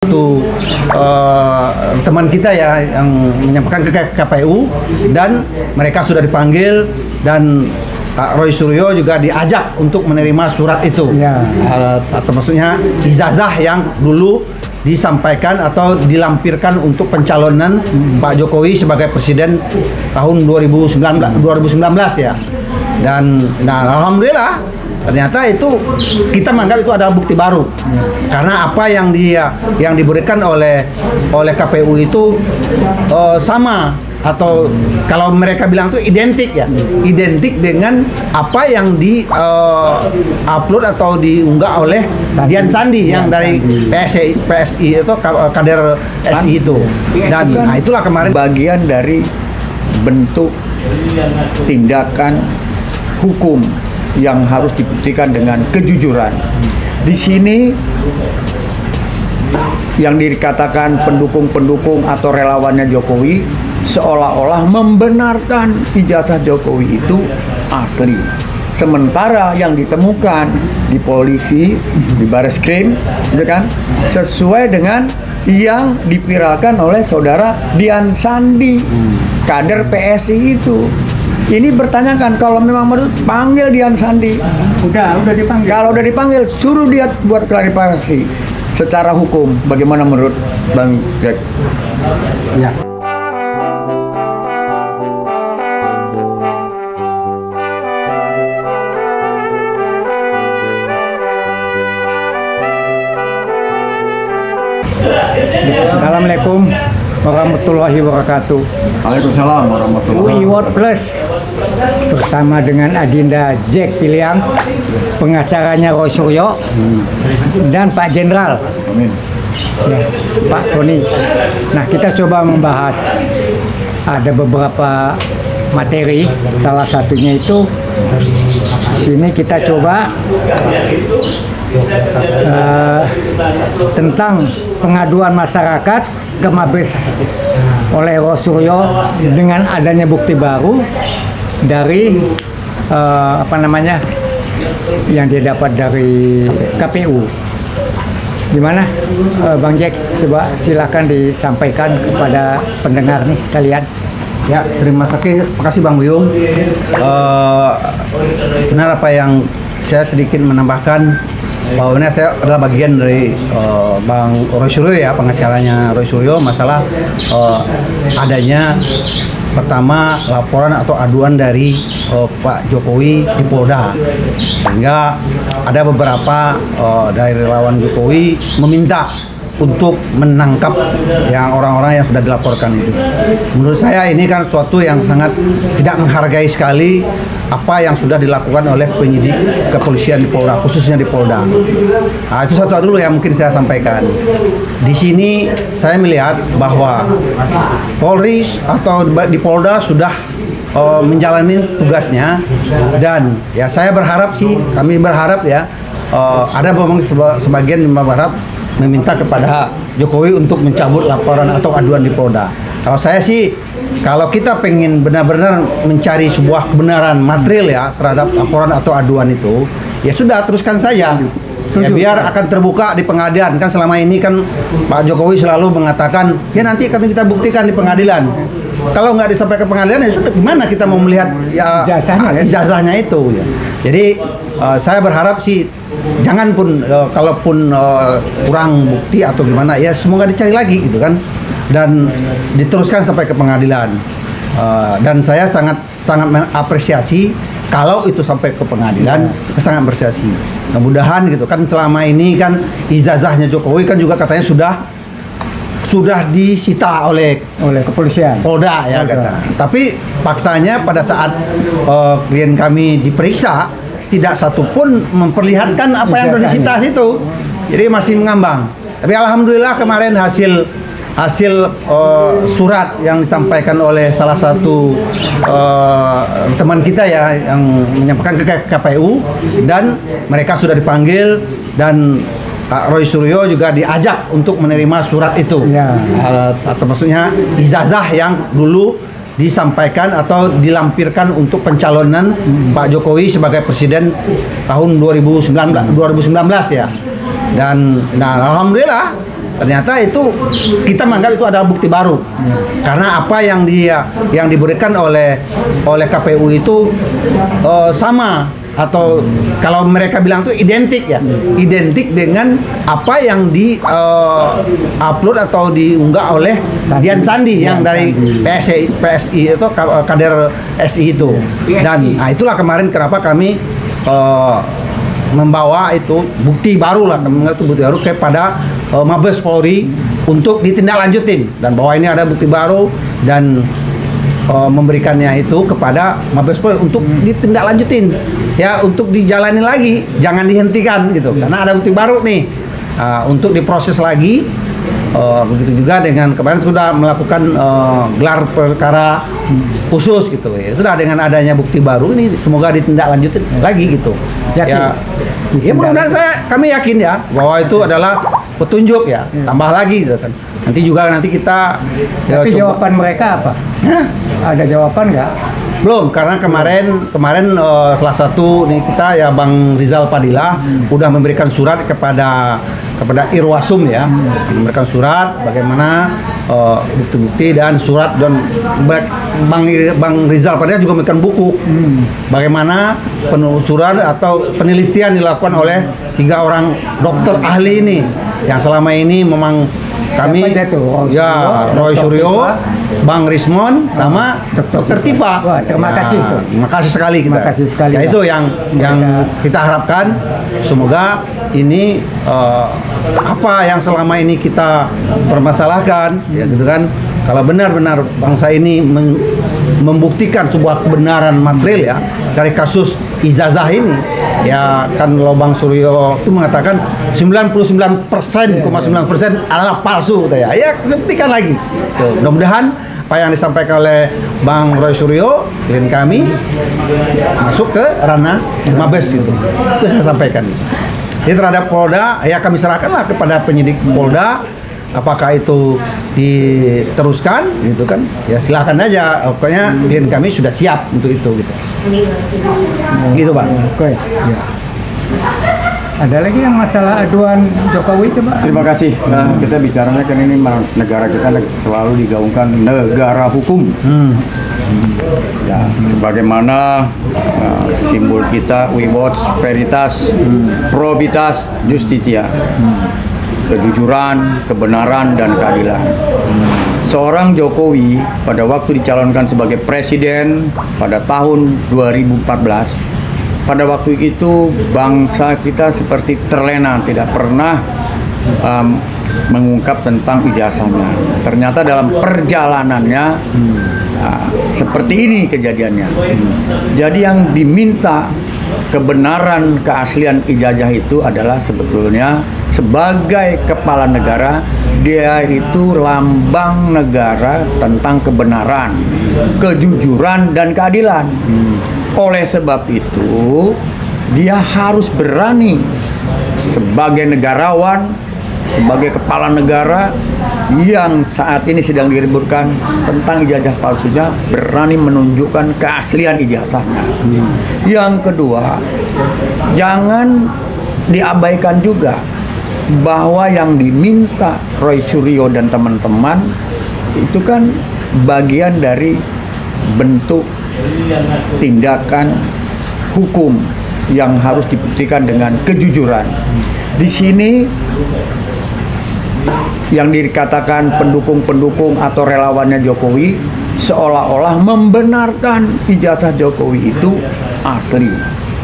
Itu teman kita ya yang menyampaikan ke KPU dan mereka sudah dipanggil dan Pak Roy Suryo juga diajak untuk menerima surat itu, atau maksudnya ijazah yang dulu disampaikan atau dilampirkan untuk pencalonan Pak Jokowi sebagai presiden tahun 2019 ya. Dan alhamdulillah ternyata itu kita menganggap itu adalah bukti baru karena apa yang diberikan oleh KPU itu sama, atau kalau mereka bilang itu identik identik dengan apa yang di upload atau diunggah oleh Dian Sandi yang dari PSI itu kader SI itu. Dan itulah kemarin bagian dari bentuk tindakan hukum yang harus dibuktikan dengan kejujuran. Di sini yang dikatakan pendukung-pendukung atau relawannya Jokowi seolah-olah membenarkan ijazah Jokowi itu asli. Sementara yang ditemukan di polisi, di Bareskrim, gitu kan, sesuai dengan yang dipiralkan oleh saudara Dian Sandi, kader PSI itu. Ini bertanyakan kalau memang menurut panggil Dian Sandi. Udah dipanggil. Kalau udah dipanggil, suruh dia buat klarifikasi secara hukum. Bagaimana menurut Bang Jack? Ya. Assalamualaikum warahmatullahi wabarakatuh. Waalaikumsalam warahmatullahi UI World Plus bersama dengan Adinda Jack Piliang, pengacaranya Roy Suryo, dan Pak Jenderal, Pak Sony. Nah, kita coba membahas ada beberapa materi, salah satunya itu sini kita coba tentang pengaduan masyarakat ke Mabes oleh Roy Suryo dengan adanya bukti baru dari yang dia dapat dari KPU. Gimana, Bang Jack? Coba silakan disampaikan kepada pendengar nih sekalian. Ya, terima kasih Bang Buyung. Benar apa yang saya sedikit menambahkan, bahwa saya adalah bagian dari Bang Roy Suryo ya, pengacaranya Roy Suryo, masalah adanya pertama laporan atau aduan dari Pak Jokowi di Polda, sehingga ada beberapa dari relawan Jokowi meminta untuk menangkap yang orang-orang yang sudah dilaporkan itu. Menurut saya ini kan suatu yang sangat tidak menghargai sekali apa yang sudah dilakukan oleh penyidik kepolisian di Polda, khususnya di Polda. Nah, itu satu dulu yang mungkin saya sampaikan. Di sini saya melihat bahwa Polri atau di Polda sudah menjalani tugasnya, dan ya saya berharap sih, kami berharap ya, ada memang sebagian yang berharap meminta kepada Jokowi untuk mencabut laporan atau aduan di Polda. Kalau saya sih, kalau kita pengen benar-benar mencari sebuah kebenaran material ya terhadap laporan atau aduan itu, ya sudah teruskan saja. Ya, biar akan terbuka di pengadilan. Kan selama ini kan Pak Jokowi selalu mengatakan, ya nanti akan kita buktikan di pengadilan. Kalau nggak disampaikan ke pengadilan, ya sudah, gimana kita mau melihat ya ijazahnya itu ya. Jadi saya berharap sih jangan pun kalaupun kurang bukti atau gimana, ya semoga dicari lagi gitu kan, dan diteruskan sampai ke pengadilan. Dan saya sangat mengapresiasi kalau itu sampai ke pengadilan, sangat apresiasi. Mudah-mudahan gitu kan, selama ini kan ijazahnya Jokowi kan juga katanya sudah disita oleh kepolisian Polda ya kata. Tapi faktanya pada saat klien kami diperiksa, tidak satupun memperlihatkan apa yang sudah disita itu. Jadi masih mengambang. Tapi alhamdulillah kemarin hasil surat yang disampaikan oleh salah satu teman kita ya yang menyampaikan ke KPU, dan mereka sudah dipanggil dan Pak Roy Suryo juga diajak untuk menerima surat itu, atau maksudnya ijazah yang dulu disampaikan atau dilampirkan untuk pencalonan Pak Jokowi sebagai presiden tahun 2019 ya. Dan alhamdulillah ternyata itu kita menganggap itu adalah bukti baru. Karena apa yang diberikan oleh KPU itu sama, atau kalau mereka bilang itu identik ya, identik dengan apa yang di upload atau diunggah oleh Dian Sandi yang dari PSI itu kader SI itu. Dan itulah kemarin kenapa kami membawa itu bukti baru lah, itu bukti baru kepada Mabes Polri untuk ditindaklanjutin, dan bahwa ini ada bukti baru dan memberikannya itu kepada Mabes Polri untuk ditindaklanjutin ya, untuk dijalani lagi, jangan dihentikan gitu, karena ada bukti baru nih untuk diproses lagi. Begitu juga dengan kemarin sudah melakukan gelar perkara khusus gitu ya, sudah dengan adanya bukti baru ini semoga ditindaklanjutin lagi gitu. Ya mudah-mudahan kami yakin ya bahwa itu adalah petunjuk ya, tambah lagi gitu kan. Nanti kita tapi jawaban mereka apa? Ada jawaban nggak? Belum, karena kemarin salah satu nih kita ya Bang Rizal Padilla udah memberikan surat kepada Irwasum ya, memberikan surat bagaimana bukti-bukti dan surat, dan Bang Rizal Padilla juga memberikan buku bagaimana penelusuran atau penelitian dilakukan oleh 3 orang dokter ahli ini yang selama ini memang kami Roy Suryo, Bang Rismon sama Dr. Tifa. Wah, terima kasih tuh. Terima kasih sekali kita. Terima kasih sekali. Ya, itu yang kita harapkan, semoga ini apa yang selama ini kita permasalahkan ya gitu kan, kalau benar-benar bangsa ini membuktikan sebuah kebenaran material ya dari kasus ijazah ini ya kan, lo Bang Suryo itu mengatakan 99,9% adalah palsu gitu ya. Ya buktikan lagi. Tuh, mudah-mudahan apa yang disampaikan oleh Bang Roy Suryo klien kami masuk ke ranah Mabes itu. Itu yang saya sampaikan. Jadi terhadap Polda ya kami serahkanlah kepada penyidik Polda, apakah itu diteruskan gitu kan, ya silahkan aja, pokoknya klien kami sudah siap untuk itu gitu. Gitu Bang. Oke. Ya. Ada lagi yang masalah aduan Jokowi coba? Terima kasih. Kita bicaranya kan ini negara kita selalu digaungkan negara hukum. Ya, sebagaimana simbol kita we watch veritas, probitas, justitia. Kejujuran, kebenaran, dan keadilan. Seorang Jokowi pada waktu dicalonkan sebagai presiden pada tahun 2014, pada waktu itu bangsa kita seperti terlena, tidak pernah mengungkap tentang ijazahnya. Ternyata dalam perjalanannya seperti ini kejadiannya. Jadi yang diminta kebenaran keaslian ijazah itu adalah sebetulnya sebagai kepala negara, dia itu lambang negara tentang kebenaran, kejujuran, dan keadilan. Oleh sebab itu, dia harus berani sebagai negarawan, sebagai kepala negara yang saat ini sedang diributkan tentang ijazah palsunya, berani menunjukkan keaslian ijazahnya. Yang kedua, jangan diabaikan juga bahwa yang diminta Roy Suryo dan teman-teman itu kan bagian dari bentuk tindakan hukum yang harus dibuktikan dengan kejujuran. Di sini yang dikatakan pendukung-pendukung atau relawannya Jokowi seolah-olah membenarkan ijazah Jokowi itu asli.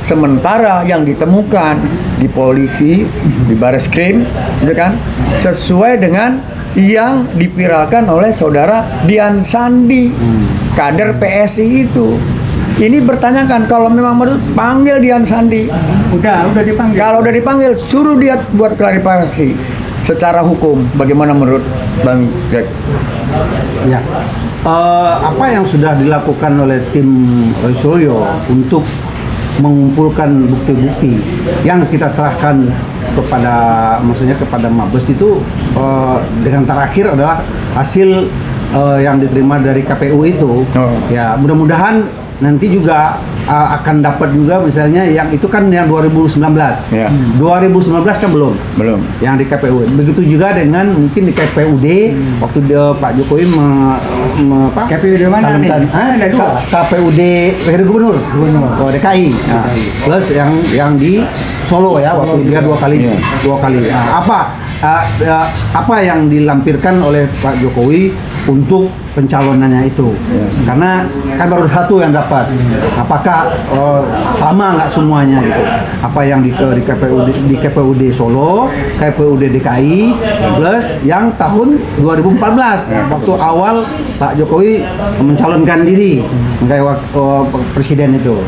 Sementara yang ditemukan di polisi, di Bareskrim, gitu kan, sesuai dengan yang dipiralkan oleh saudara Dian Sandi, kader PSI itu. Ini bertanyakan, kalau memang menurut, panggil Dian Sandi. Udah dipanggil. Kalau udah dipanggil, suruh dia buat klarifikasi secara hukum. Bagaimana menurut Bang Jack? Ya, apa yang sudah dilakukan oleh tim Roy Suryo untuk mengumpulkan bukti-bukti yang kita serahkan kepada Mabes itu dengan terakhir adalah hasil yang diterima dari KPU itu. Ya, mudah-mudahan nanti juga akan dapat juga misalnya yang itu kan yang 2019. Ya. 2019 kan belum. Belum. Yang di KPU. Begitu juga dengan mungkin di KPUD waktu Pak Jokowi KPUD mana nih? Ada dua. KPUD Gubernur. Oh, DKI. Nah, plus yang di Solo ya waktu dia dua kali. Nah, apa yang dilampirkan oleh Pak Jokowi untuk pencalonannya itu? Karena kan baru satu yang dapat. Apakah sama nggak semuanya gitu? Apa yang di KPUD Solo, KPUD DKI, plus yang tahun 2014 waktu awal Pak Jokowi mencalonkan diri sebagai presiden itu.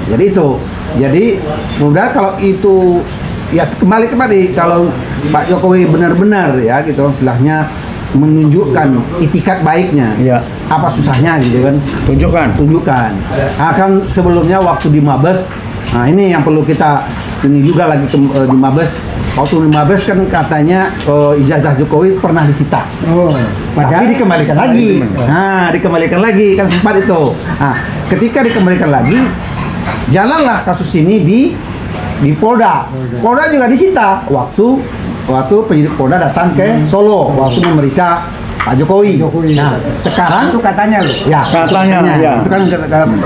Jadi mudah kalau itu ya kembali kalau Pak Jokowi benar-benar ya gitu istilahnya menunjukkan itikat baiknya, ya. Apa susahnya gitu kan? Tunjukkan. Nah, kan sebelumnya waktu di Mabes, nah ini yang perlu kita ini juga lagi di Mabes. Waktu di Mabes kan katanya ijazah Jokowi pernah disita, tapi dikembalikan lagi. Nah, dikembalikan lagi kan sempat itu. Nah, ketika dikembalikan lagi, jalanlah kasus ini di Polda. Polda juga disita waktu penyidik Polda datang ke Solo waktu memeriksa Pak Jokowi. Nah, sekarang Itu katanya loh. ya, Katanya, ya. itu kan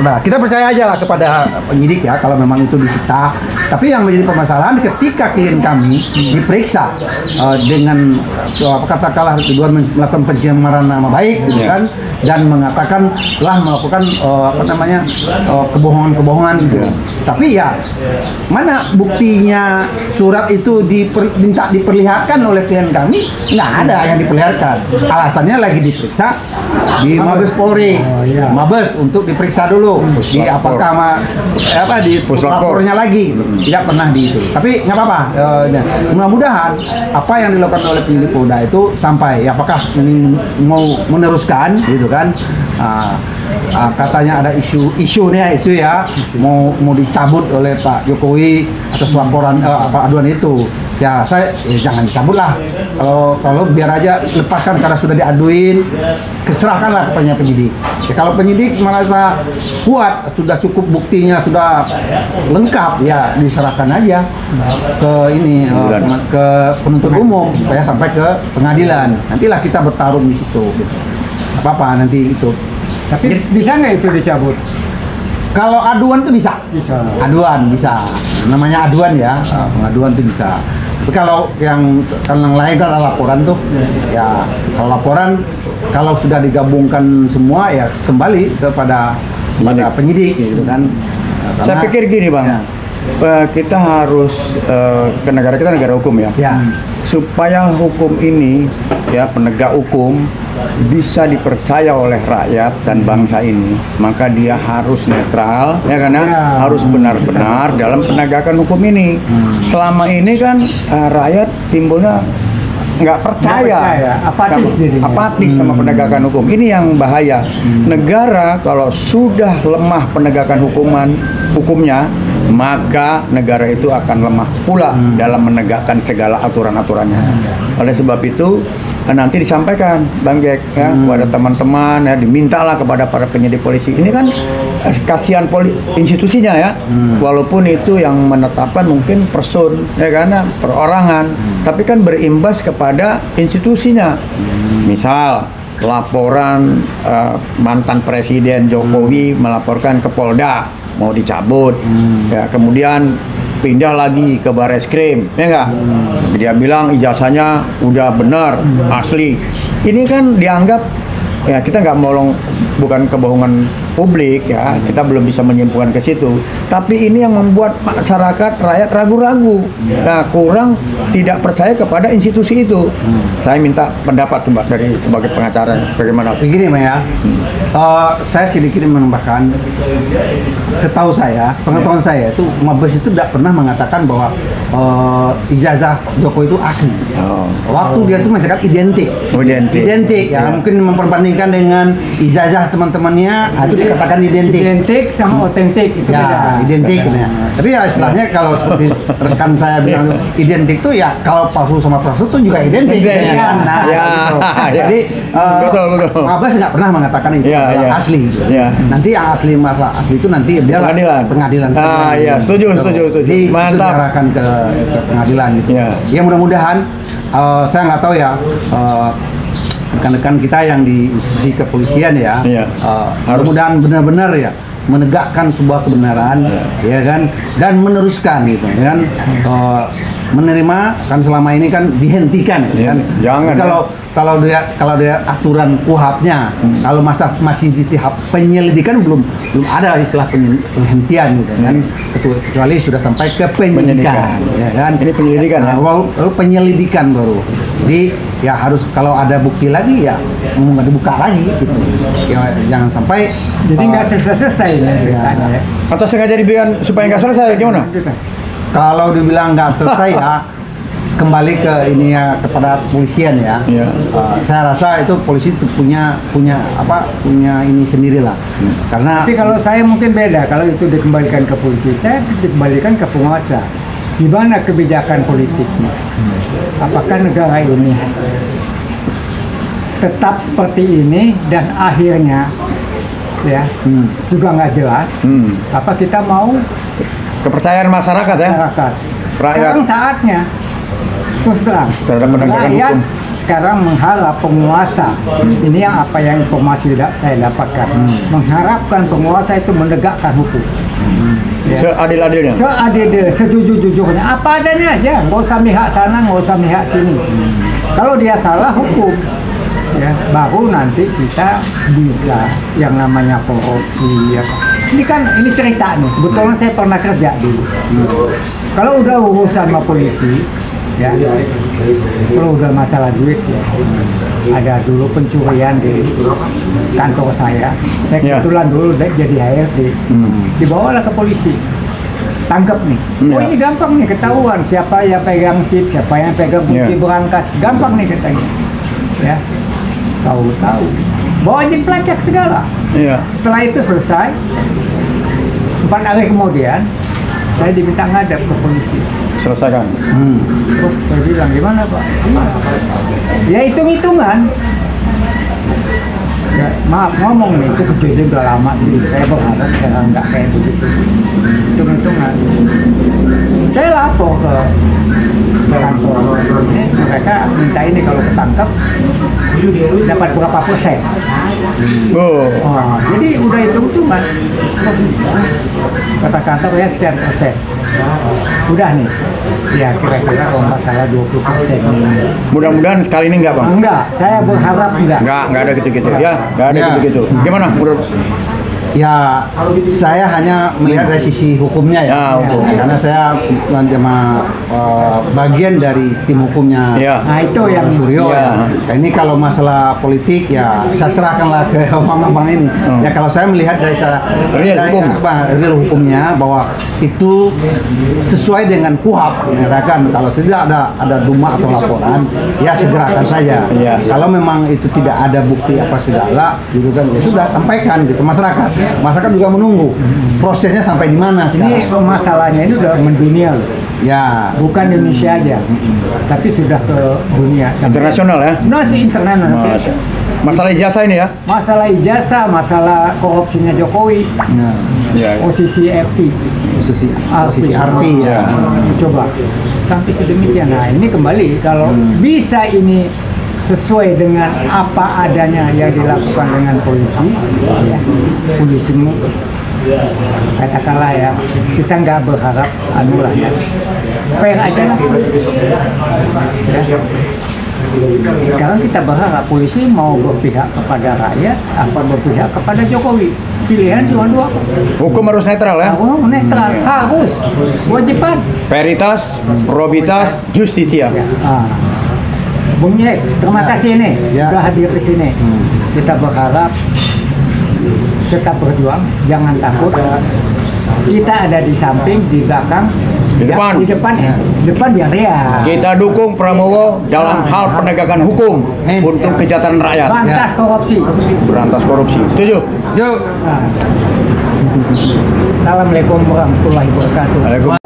nah, kita percaya aja lah kepada penyidik ya kalau memang itu disita. Tapi yang menjadi permasalahan ketika klien kami diperiksa dengan katakanlah tuduhan melakukan pencemaran nama baik gitu kan, dan mengatakan telah melakukan kebohongan-kebohongan gitu. Tapi ya mana buktinya surat itu minta diperlihatkan oleh klien kami? Nggak ada yang diperlihatkan. Alasannya lagi diperiksa di Mabes Polri, Mabes untuk diperiksa dulu di apakah di puslapornya lagi tidak pernah di itu. Tapi nggak apa-apa. Mudah-mudahan apa yang dilakukan oleh penyidik Polda itu sampai apakah ini mau meneruskan gitu kan? Katanya ada isu ya mau dicabut oleh Pak Jokowi atas laporan aduan itu. Ya saya jangan dicabut lah. Kalau biar aja lepaskan karena sudah diaduin, keserahkanlah kepada penyidik. Ya, kalau penyidik merasa kuat, sudah cukup buktinya, sudah lengkap, ya diserahkan aja ke penuntut umum supaya sampai ke pengadilan. Nantilah kita bertarung di situ. Gitu. Apa nanti itu. Tapi bisa nggak itu dicabut? Kalau aduan tuh bisa. Aduan bisa. Namanya aduan ya. Pengaduan tuh bisa. Tapi kalau yang lain kan laporan tuh, ya kalau laporan kalau sudah digabungkan semua ya kembali kepada penyidik gitu kan. Saya pikir gini Bang, kita harus negara kita negara hukum ya. Supaya hukum ini ya penegak hukum bisa dipercaya oleh rakyat dan bangsa ini, maka dia harus netral ya karena harus benar-benar dalam penegakan hukum ini. Selama ini kan rakyat timbulnya nggak percaya, apatis sama penegakan hukum. Ini yang bahaya. Negara kalau sudah lemah penegakan hukumnya, maka negara itu akan lemah pula dalam menegakkan segala aturan-aturannya. Oleh sebab itu nanti disampaikan Bang Jack ya kepada teman-teman ya, dimintalah kepada para penyidik polisi. Ini kan kasihan institusinya ya, walaupun itu yang menetapkan mungkin person ya karena perorangan, tapi kan berimbas kepada institusinya. Misal laporan mantan Presiden Jokowi melaporkan ke Polda mau dicabut, ya kemudian pindah lagi ke Bareskrim, ya enggak? Dia bilang ijazahnya udah benar, asli. Ini kan dianggap ya kita nggak bukan kebohongan publik ya, kita belum bisa menyimpulkan ke situ. Tapi ini yang membuat masyarakat rakyat ragu-ragu, nah, kurang tidak percaya kepada institusi itu. Saya minta pendapat Mbak dari sebagai pengacara, bagaimana? Begini Mbak ya, saya sedikit menambahkan, setahu saya, sepengetahuan saya itu Mabes itu tidak pernah mengatakan bahwa ijazah Jokowi itu asli. Waktu dia itu mengatakan identik ya, mungkin memperbandingkan dengan ijazah teman-temannya, itu dikatakan identik sama otentik itu beda. identik ya. Tapi ya istilahnya kalau seperti rekan saya bilang identik tuh ya kalau palsu sama palsu tuh juga identik Identik, ya kan. Nah, ya. gitu. Ya. Jadi Betul. Mabes nggak pernah mengatakan itu Ya, adalah ya. asli. Ya. Nanti yang asli masalah asli itu nanti dia Pengadilan. saja. Iya, setuju. Jadi itu Mantap. diarahkan ke pengadilan gitu. Ya. Ya mudah-mudahan saya nggak tahu ya rekan-rekan kita yang di institusi kepolisian ya, Iya. Harus. mudah-mudahan benar-benar ya menegakkan sebuah kebenaran, ya kan, dan meneruskan gitu, ya kan, menerima kan selama ini kan dihentikan, ya kan. Jangan, Kalau dia aturan kuhapnya, kalau masih di tahap penyelidikan belum ada istilah penghentian gitu kan, kecuali sudah sampai ke penyidikan, ya kan. Ini penyelidikan ya? Baru penyelidikan baru. Jadi ya harus kalau ada bukti lagi ya nggak dibuka lagi gitu. Ya, jangan sampai Jadi nggak selesai ya ceritanya ya. Atau sengaja dibikin supaya nggak selesai gimana? kalau dibilang nggak selesai ya kembali ke ini ya kepada polisian ya. Iya. Saya rasa itu polisi itu punya ini sendiri lah. Karena Tapi kalau saya mungkin beda, kalau itu dikembalikan ke polisi, saya dikembalikan ke penguasa. Di mana kebijakan politiknya? Apakah negara ini tetap seperti ini dan akhirnya ya juga nggak jelas? Apa kita mau Kepercayaan masyarakat ya. masyarakat? Rakyat. Sekarang saatnya terus terang. Terhadap penegakan Rakyat hukum. sekarang mengharap penguasa. Ini yang apa yang informasi saya dapatkan. Mengharapkan penguasa itu menegakkan hukum. Ya. Seadil-adilnya. Seadil, sejujur-jujurnya, apa adanya aja, nggak usah mihak sana, nggak usah mihak sini. Kalau dia salah hukum, ya baru nanti kita bisa yang namanya korupsi. Ya. Ini cerita nih, kebetulan saya pernah kerja dulu. Kalau udah urusan sama polisi, ya, kalau udah masalah duit, ya, ada dulu pencurian di kantor saya kebetulan dulu jadi HRD, dibawalah ke polisi, tangkap nih, oh ini gampang nih ketahuan siapa yang pegang sip, siapa yang pegang kunci berangkas, gampang nih katanya, ya, tahu-tahu bawa izin pelacak segala. Setelah itu selesai, 4 hari kemudian saya diminta ngadap ke polisi. Selesaikan. Terus saya bilang, gimana Pak? Ya hitung-hitungan. Ya, maaf ngomong nih, itu kejadian udah lama sih. Saya berharap saya nggak kayak begitu. Hitung-hitungan. Saya lapor ke kantor. Mereka minta ini kalau ketangkap dapat berapa persen. Jadi udah hitung-hitungan. Kata kantor ya sekian persen. Udah nih, ya kira-kira kalau nggak salah 20%. Mudah-mudahan sekali ini enggak, Bang? Enggak, saya berharap enggak. Enggak ada gitu-gitu ya. Enggak ada gitu-gitu. Gimana menurut? ya saya hanya melihat dari sisi hukumnya ya, karena saya cuma bagian dari tim hukumnya. Nah itu yang Suryo ya. Nah, ini kalau masalah politik ya saya serahkanlah ke abang-abang ini. Ya kalau saya melihat dari real hukumnya bahwa itu sesuai dengan KUHP menyatakan kalau tidak ada duma atau laporan ya segerakan saja. Kalau memang itu tidak ada bukti apa segala gitu kan ya sudah sampaikan gitu masyarakat. Masyarakat juga menunggu prosesnya sampai di mana sekarang. Ini masalahnya ini udah mendunia loh. Ya, bukan Indonesia aja, tapi sudah ke dunia. Internasional ya? Masih internasional. Masalah ijazah ini ya? Masalah ijazah, masalah korupsinya Jokowi, posisi RT, posisi RT ya. Coba sampai sedemikian. Nah ini kembali kalau bisa ini sesuai dengan apa adanya yang dilakukan dengan polisi, ya, polisimu katakanlah ya kita nggak berharap anu lah ya fair aja lah ya. Sekarang kita berharap polisi mau berpihak kepada rakyat apa berpihak kepada Jokowi, pilihan cuma dua. Hukum harus netral ya? Hukum netral, harus wajiban veritas, probitas, justitia. Bung Yek, terima kasih nih sudah hadir di sini. Kita berharap tetap berjuang, jangan takut. Kita ada di samping, di belakang, di depan ya real. Kita dukung Prabowo dalam hal penegakan hukum untuk kejahteraan rakyat. Berantas korupsi. Berantas korupsi. Setuju? Setuju. Assalamualaikum warahmatullahi wabarakatuh. Waalaikumsalam.